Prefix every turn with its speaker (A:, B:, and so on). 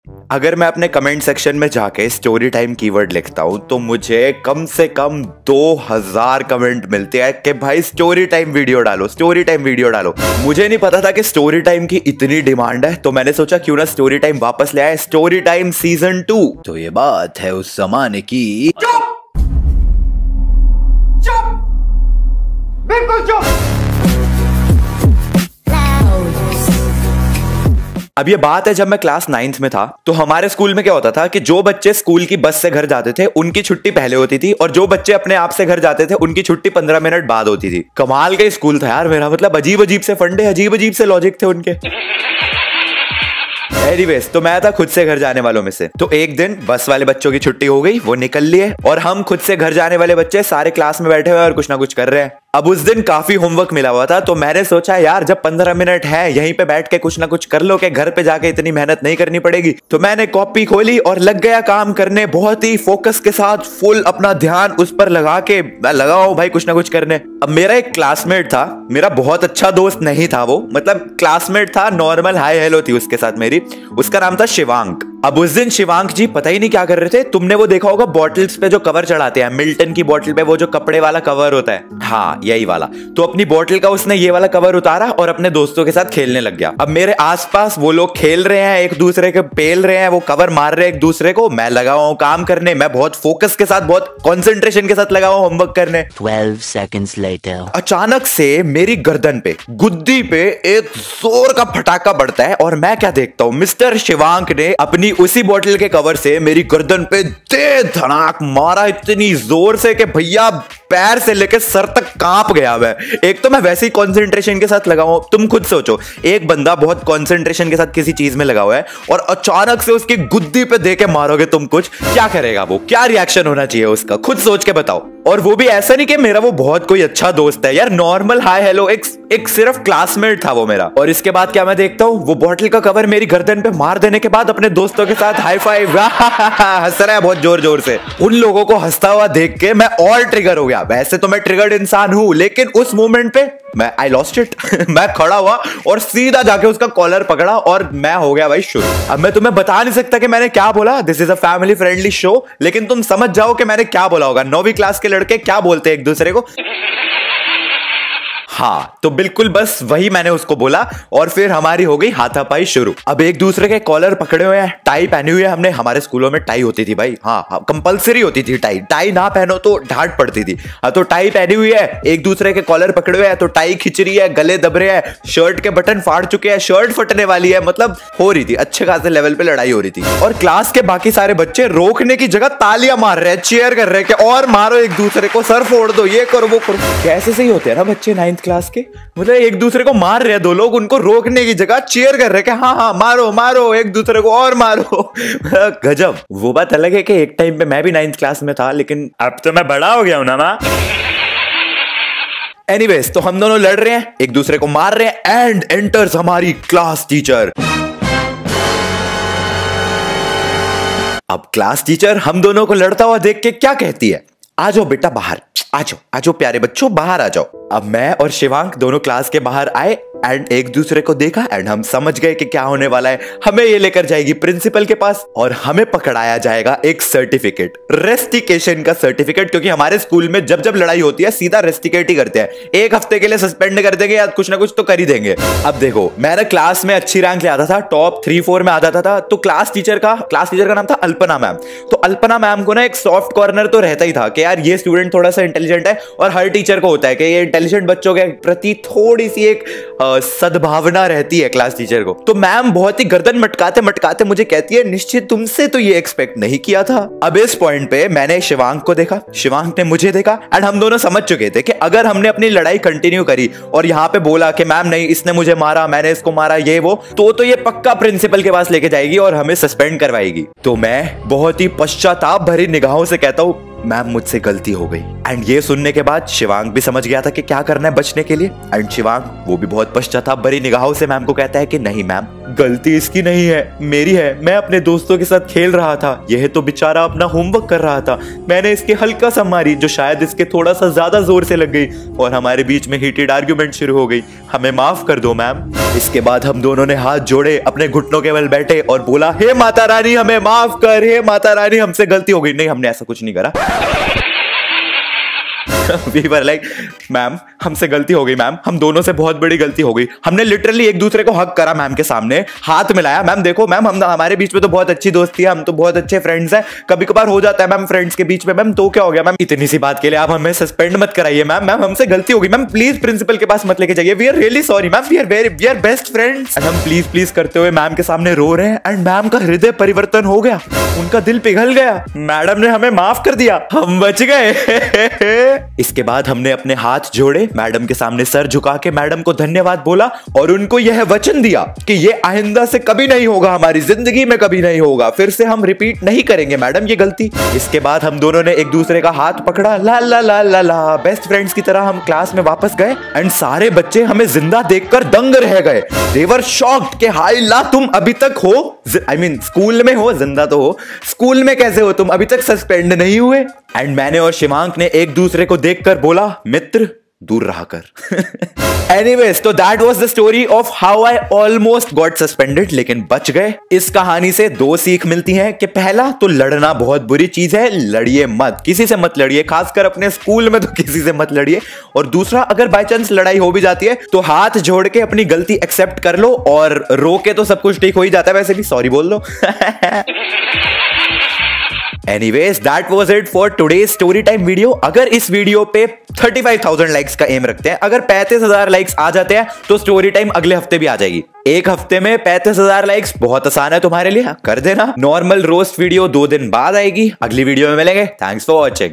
A: अगर मैं अपने कमेंट सेक्शन में जाके स्टोरी टाइम कीवर्ड लिखता हूं तो मुझे कम से कम 2000 कमेंट मिलते हैं कि भाई स्टोरी टाइम वीडियो डालो, स्टोरी टाइम वीडियो डालो। मुझे नहीं पता था कि स्टोरी टाइम की इतनी डिमांड है, तो मैंने सोचा क्यों ना स्टोरी टाइम वापस ले आए, स्टोरी टाइम सीजन 2।
B: तो ये बात है उस जमाने की।
C: चुप, चुप, बिल्कुल चुप।
A: अब ये बात है जब मैं क्लास 9th में था तो हमारे स्कूल में क्या होता था कि जो बच्चे स्कूल की बस से घर जाते थे उनकी छुट्टी पहले होती थी और जो बच्चे अपने आप से घर जाते थे उनकी छुट्टी 15 मिनट बाद होती थी। कमाल का स्कूल था यार मेरा, मतलब अजीब अजीब से फंडे, अजीब अजीब से लॉजिक थे उनके। एनीवेज, तो मैं था खुद से घर जाने वालों में से। तो एक दिन बस वाले बच्चों की छुट्टी हो गई, वो निकल लिए और हम खुद से घर जाने वाले बच्चे सारे क्लास में बैठे हुए और कुछ ना कुछ कर रहे हैं। अब उस दिन काफी होमवर्क मिला हुआ था तो मैंने सोचा यार जब 15 मिनट है यहीं पे बैठ के कुछ ना कुछ कर लो कि घर पे जाके इतनी मेहनत नहीं करनी पड़ेगी। तो मैंने कॉपी खोली और लग गया काम करने, बहुत ही फोकस के साथ, फुल अपना ध्यान उस पर लगा के मैं लगा हूं भाई कुछ ना कुछ करने। अब मेरा एक क्लासमेट था, मेरा बहुत अच्छा दोस्त नहीं था वो, मतलब क्लासमेट था, नॉर्मल हाय हेलो थी उसके साथ मेरी। उसका नाम था शिवांक। अब उस दिन शिवांक जी पता ही नहीं क्या कर रहे थे। तुमने वो देखा होगा बॉटल्स पे जो कवर चढ़ाते हैं, मिल्टन की बोतल पे वो जो कपड़े वाला कवर होता है, हाँ यही वाला। तो अपनी बोतल का उसने ये वाला कवर उतारा और अपने दोस्तों के साथ खेलने लग गया। अब मेरे आसपास वो लोग खेल रहे हैं, एक दूसरे के पेल रहे हैं, वो कवर मार रहे हैं एक दूसरे को, मैं लगा हुआ हूं काम करने, मैं बहुत फोकस के साथ, बहुत कंसंट्रेशन के साथ लगा हुआ होमवर्क करने।
B: 12 seconds later
A: अचानक से मेरी गर्दन पे, गुद्दी पे एक जोर का फटाका बढ़ता है और मैं क्या देखता हूं, मिस्टर शिवांक ने अपनी उसी बोतल के कवर से मेरी गर्दन पे दे धड़ाक मारा इतनी जोर से कि भैया पैर से लेकर सर तक कांप गया मैं। एक तो मैं वैसे ही कंसंट्रेशन के साथ लगा हूं, तुम खुद सोचो एक बंदा बहुत कंसंट्रेशन के साथ किसी चीज में लगा हुआ है और अचानक से उसकी गुद्दी पे दे के मारोगे तुम कुछ, क्या करेगा वो, क्या रिएक्शन होना चाहिए उसका, खुद सोच के बताओ। और वो भी ऐसा नहीं कि मेरा वो बहुत कोई अच्छा दोस्त है यार, नॉर्मल हाय हेलो, एक सिर्फ क्लासमेट था वो मेरा। और इसके बाद क्या मैं देखता हूँ, वो बोतल का कवर मेरी गर्दन पे मार देने के बाद अपने दोस्तों के साथ हाई फाइव हंस रहा है बहुत जोर जोर से। उन लोगों को हंसता हुआ देख के मैं और ट्रिगर हो गया। वैसे तो मैं ट्रिगर्ड इंसान हूं लेकिन उस मोमेंट पे मैं आई लॉस्ट इट। मैं खड़ा हुआ और सीधा जाके उसका कॉलर पकड़ा और मैं हो गया भाई शुरू। अब मैं तुम्हें बता नहीं सकता कि मैंने क्या बोला, this is a family friendly show, लेकिन तुम समझ जाओ कि मैंने क्या बोला होगा। 9वीं क्लास के लड़के क्या बोलते हैं एक दूसरे को, हाँ तो बिल्कुल बस वही मैंने उसको बोला और फिर हमारी हो गई हाथापाई शुरू। अब एक दूसरे के कॉलर पकड़े हुए हैं, टाई पहनी हुई है हमने, हमारे स्कूलों में टाई होती थी भाई, हाँ कंपलसरी होती थी टाई, टाई ना पहनो तो डांट पड़ती थी। तो टाई पहनी हुई है, एक दूसरे के कॉलर पकड़े हुए हैं, तो टाई खिंच रही है, गले दब रहे हैं, शर्ट के बटन फाड़ चुके हैं, शर्ट फटने वाली है, मतलब हो रही थी अच्छे खासे लेवल पे लड़ाई हो रही थी। और क्लास के बाकी सारे बच्चे रोकने की जगह तालियां मार रहे हैं, चीयर कर रहे हैं कि और मारो एक दूसरे को, सर फोड़ दो, ये करो वो करो। कैसे सही होते हैं ना बच्चे 9th क्लास के, मतलब एक दूसरे को मार रहे हैं दो लोग, उनको रोकने की जगह चीयर कर रहे हैं कि हाँ हाँ मारो मारो एक दूसरे को और मारो। गजब। वो बात अलग है कि एक टाइम पे मैं भी 9th क्लास में था, लेकिन अब तो मैं बड़ा हो गया हूं ना मां। एनीवेज, तो हम दोनों लड़ रहे हैं, एक दूसरे को मार रहे हैं एंड एंटर्स हमारी क्लास टीचर। अब क्लास टीचर हम दोनों को लड़ता हुआ देख के क्या कहती है, आ जाओ बेटा बाहर, आ जाओ प्यारे बच्चों बाहर आ जाओ। अब मैं और शिवांक दोनों क्लास के बाहर आए एंड एक दूसरे को देखा एंड हम समझ गए कि क्या होने वाला है। हमें ये लेकर जाएगी प्रिंसिपल के पास और हमें पकड़ाया जाएगा एक सर्टिफिकेट, रेस्टिकेशन का सर्टिफिकेट, क्योंकि हमारे स्कूल में जब जब लड़ाई होती है सीधा रेस्टिकेट ही करते हैं, एक हफ्ते के लिए सस्पेंड कर देंगे या कुछ ना कुछ तो कर ही देंगे। अब देखो मैंने क्लास में अच्छी रैंक ले आता था, टॉप 3-4 में आता था, तो क्लास टीचर का नाम था अल्पना मैम। तो अल्पना मैम को ना एक सॉफ्ट कॉर्नर तो रहता ही था कि यार ये स्टूडेंट थोड़ा सा इंटेलिजेंट है, और हर टीचर को होता है कि ये इंटेलिजेंट बच्चों के प्रति थोड़ी सी एक सद्भावना रहती है क्लास टीचर को। तो मैम बहुत ही गर्दन मटकाते मटकाते मुझे कहती है, निश्चित तुमसे तो ये एक्सपेक्ट नहीं किया था। अब इस पॉइंट पे मैंने शिवांक को देखा, शिवांक ने मुझे देखा एंड हम दोनों समझ चुके थे कि अगर हमने अपनी लड़ाई कंटिन्यू करी और यहाँ पे बोला कि मैम नहीं इसने मुझे मारा, मैंने इसको मारा, ये वो, तो ये पक्का प्रिंसिपल के पास लेके जाएगी और हमें सस्पेंड करवाएगी। तो मैं बहुत ही पश्चाताप भरी निगाहों से कहता हूँ, मैम मुझसे गलती हो गई। एंड ये सुनने के बाद शिवांक भी समझ गया था कि क्या करना है बचने के लिए। एंड शिवांक वो भी बहुत पश्चाताप भरी निगाहों से मैम को कहता है कि नहीं मैम गलती इसकी नहीं है, मेरी है। मैं अपने दोस्तों के साथ खेल रहा था, यह तो बेचारा अपना होमवर्क कर रहा था। मैंने इसके हल्का सा मारी जो शायद इसके थोड़ा सा ज्यादा जोर से लग गई और हमारे बीच में हीटेड आर्ग्यूमेंट शुरू हो गई। हमें माफ कर दो मैम। इसके बाद हम दोनों ने हाथ जोड़े, अपने घुटनों के बल बैठे और बोला, हे माता रानी हमें माफ कर, हे माता रानी हमसे गलती हो गई। नहीं, हमने ऐसा कुछ नहीं करा। We were like, मैम हमसे गलती हो गई मैम, हम दोनों से बहुत बड़ी गलती हो गई। हमने लिटरली एक दूसरे को हक करा मैम के सामने, हाथ मिलाया। मैम देखो मैम, हम हमारे बीच में तो बहुत अच्छी दोस्ती है, हम तो बहुत अच्छे फ्रेंड्स हैं। कभी कभार हो जाता है मैम फ्रेंड्स के बीच में। मैम तो क्या हो गया मैम, इतनी सी बात के लिए आप हमें सस्पेंड मत कराइए मैम। मैम हमसे गलती हो गई मैम, प्लीज प्रिंसिपल के पास मत लेके जाइए। We are really sorry ma'am, we are best friends. हम प्लीज प्लीज करते हुए मैम के सामने रो रहे हैं एंड मैम का हृदय परिवर्तन हो गया, उनका दिल पिघल गया। मैडम ने हमें माफ कर दिया, हम बच गए। इसके बाद हमने अपने हाथ जोड़े, मैडम के सामने सर झुका के मैडम को धन्यवाद बोला और उनको यह वचन दिया कि ये आइंदा से कभी नहीं होगा, हमारी जिंदगी में कभी नहीं होगा, फिर से हम रिपीट नहीं करेंगे मैडम ये गलती। इसके बाद हम दोनों ने एक दूसरे का हाथ पकड़ा, ला ला ला ला ला, बेस्ट फ्रेंड्स की तरह हम क्लास में वापस गए एंड सारे बच्चे हमें जिंदा देखकर दंग रह गए। दे वर शॉक्ड कि हाय ला, तुम अभी तक हो, आई मीन स्कूल में हो, जिंदा तो हो, स्कूल में कैसे हो तुम, अभी तक सस्पेंड नहीं हुए। एंड मैंने और शिवांक ने एक दूसरे को देखकर बोला, मित्र दूर रहा कर। एनीवेज, तो that was the story of how I almost got suspended, लेकिन बच गए। इस कहानी से दो सीख मिलती हैं कि पहला तो लड़ना बहुत बुरी चीज है, लड़िए मत, किसी से मत लड़िए, खासकर अपने स्कूल में तो किसी से मत लड़िए। और दूसरा, अगर बाय चांस लड़ाई हो भी जाती है तो हाथ जोड़ के अपनी गलती एक्सेप्ट कर लो और रो के तो सब कुछ ठीक हो ही जाता है, वैसे भी सॉरी बोल दो। Anyways, that was it for today's story time video। अगर इस वीडियो पे 35,000 लाइक्स का एम रखते हैं, अगर 35,000 लाइक्स आ जाते हैं तो स्टोरी टाइम अगले हफ्ते भी आ जाएगी। एक हफ्ते में 35,000 लाइक्स बहुत आसान है तुम्हारे लिए, कर देना। नॉर्मल रोस्ट वीडियो 2 दिन बाद आएगी। अगली वीडियो में मिलेंगे। Thanks for watching.